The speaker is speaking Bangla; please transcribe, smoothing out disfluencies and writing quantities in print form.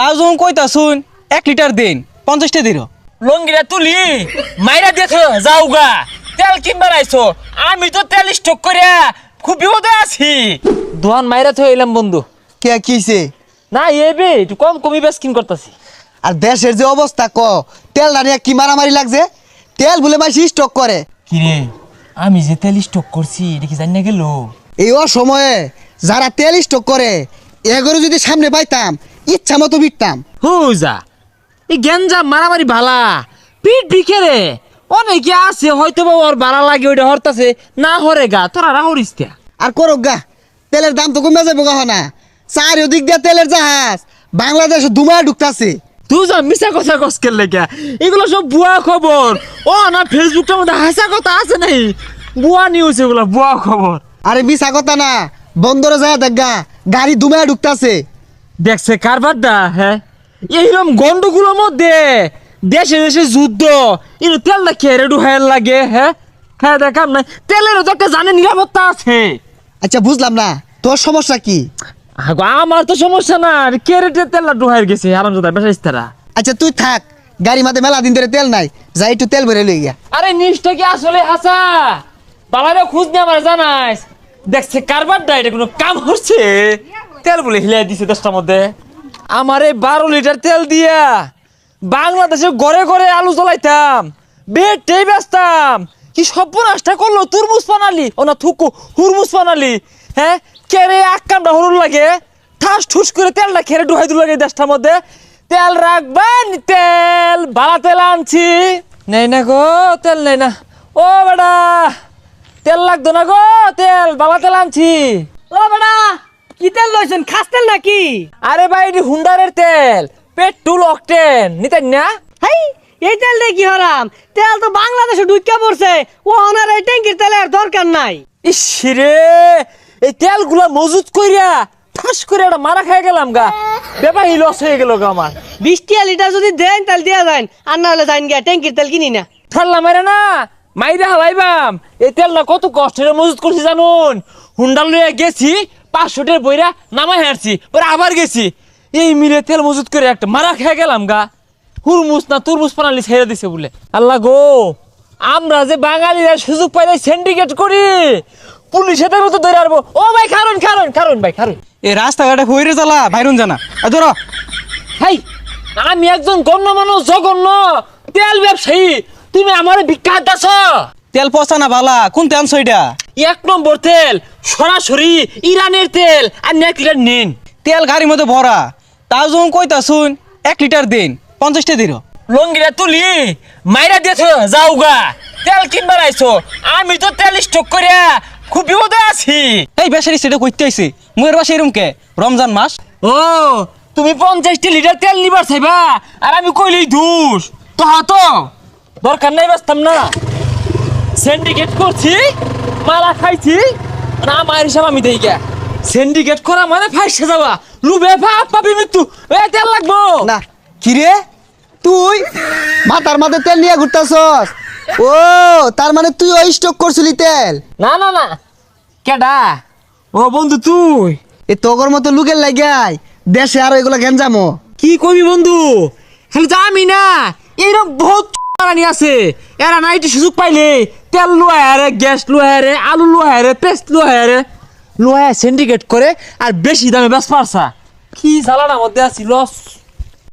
তাও যখন কইতা শুন 1 লিটার দিন 50টা দিন লঙ্গিরা তুলি মাইরা দেখো যাওগা তেল কিনবার আইছো আমি তো তেল স্টক করে খুব বিপদে আছি দোয়ান মাইরা তো এলাম বন্ধু কে কিছে না এবে একটু কম কমই বেশ কিন করতেছি আর দেশের যে অবস্থা তেল দাঁড়িয়ে কি মারামারি লাগছে তেল বলে মাইসি স্টক করে কিরে আমি যে তেল স্টক করছি এটা কি জানি না গেল এই অসময়ে যারা তেল স্টক করে এগুলো যদি সামনে পাইতাম ইচ্ছা মতো বিকতাম হুজা এই গেঞ্জা মারামারি ভালা পিট বিকেরে অনেকে আছে হয়তো বা ওর ভাড়া লাগে ওইটা হরতাছে না হরে গা তোরা রাহরিস তে আর করো গা তেলের দাম তো কমে যাবো গা না চারিদিক দিয়ে তেলের জাহাজ বাংলাদেশে দুমায় ঢুকতাছে তুই যা মিছা কথা কসকের লেগে এগুলো সব ভুয়া খবর ও না ফেসবুকটার মধ্যে হাসা কথা আছে নাই ভুয়া নিউজ এগুলো ভুয়া খবর আরে মিছা কথা না বন্দরে যায় দেখ গা গাড়ি দুমায় ঢুকতাছে দেখছে কারবারটা হ্যাঁ এইরকম গন্ডগুলোর মধ্যে দেশে দেশে যুদ্ধ এর তেলটা খেয়ে ডুহাইল লাগে হ্যাঁ হ্যাঁ দেখাম না তেলেরও তো একটা জানে নিরাপত্তা আছে আচ্ছা বুঝলাম না তোর সমস্যা কি আগো আমার তো সমস্যা না কেরেটে তেলটা ডুহাইল গেছে আরাম দাদা বেশ তারা আচ্ছা তুই থাক গাড়ি মাঝে মেলা দিন ধরে তেল নাই যাই একটু তেল ভরে লই গিয়া আরে নিষ্ঠা কি আসলে হাসা বালারে খোঁজ নিয়ে আমার জানাইস দেখছে কারবারটা এটা কোনো কাম হচ্ছে তেল বলে হিলাই দিছে 10টার মধ্যে আমারে 12 লিটার তেল দিয়া বাংলাদেশে ঘরে ঘরে আলু জ্বলাইতাম বেটেই বেচতাম কি সর্বনাশটা করলো তুরমুজ বানালি ও না থুকু হুরমুজ বানালি হ্যাঁ কেরে আক্কামটা হরুন লাগে ঠাস ঠুস করে তেলটা খেরে ডুহাই দু লাগে 10টার মধ্যে তেল রাখবেন তেল বালা তেল আনছি নেই না গো তেল নেই না ও বেটা তেল লাগতো না গো তেল বালা তেল আনছি ও বেটা কি তেল লইছেন খাস তেল নাকি আরে ভাই এটি হুন্ডারের তেল পেট্রোল অকটেন নিতেন না হাই এই তেল দিয়ে কি হরাম তেল তো বাংলাদেশে ঢুকিয়া পড়ছে ও ওনার এই ট্যাঙ্কির তেলের দরকার নাই ইসরে এই তেলগুলা মজুত কইরা ঠাস করে একটা মারা খেয়ে গেলাম গা ব্যাপারই লস হয়ে গেল গা আমার 20 লিটার যদি দেন তেল দিয়া যান আর না হলে যাইন গিয়া ট্যাঙ্কির তেল কিনি না ঠাল্লা মারে না মাইরা হালাইবাম এই তেলটা কত কষ্টের মজুত করছি জানুন হুন্ডা লইয়া গেছি 500 টাকা বইরা নামাই হারছি পরে আবার গেছি এই মিলে তেল মজুত করে একটা মারা খেয়ে গেলাম গা হুরমুজ না তুরমুজ পানালি ছেড়ে দিছে বলে আল্লাহ গো আমরা যে বাঙালিরা সুযোগ পাইলে সিন্ডিকেট করি পুলিশে দেবে তো ধরে আসবো ও ভাই খারুন খারুন খারুন ভাই খারুন এই রাস্তাঘাটে হইরে জ্বালা বাইরুন জানা ধরো হাই আমি একজন গণ্যমান্য জঘন্য তেল ব্যবসায়ী তুমি আমার ভিক্ষা দাস তেল পচা না বালা কোন তেল সইটা 1 নম্বর তেল সরাসরি ইরানের তেল আর 1 লিটার নিন তেল গাড়ির মধ্যে ভরা তাও যখন কইতা শুন 1 লিটার দিন 50টা দিন লঙ্গিরা তুলি মাইরা দিয়েছো যাওগা তেল কিনবার আইছো আমি তো তেল স্টক করে খুব বিপদে আছি এই বেশারি সেটা কইতে আইছে মুয়ের বাসা এরম কে রমজান মাস ও তুমি 50টা লিটার তেল নিবার চাইবা আর আমি কইলেই দোষ তো হাতো দরকার নাই বাসতাম না সিন্ডিকেট করছি মারা খাইছি না আমার হিসাব আমি দেই গা সিন্ডিকেট করা মানে ফাইসে যাওয়া লুবে ভাব পাবি মৃত্যু এ তেল লাগবো না কিরে তুই মাথার মাঝে তেল নিয়ে ঘুরতাছস ও তার মানে তুই ওই স্টক করছিলি তেল না না না কেডা ও বন্ধু তুই এ তোগর মতো লুকের লাগাই দেশে আর এগুলো গেঞ্জামো কি কবি বন্ধু খালি তো আমি না এরকম বহুত রানি আছে এরা নাইটি সুযোগ পাইলে তেল লোহারে গ্যাস লোহারে আলু লোহারে পেস্ট লোহারে লোহায় সিন্ডিকেট করে আর বেশি দামে বেশ পারছা কি জ্বালানার মধ্যে আছি লস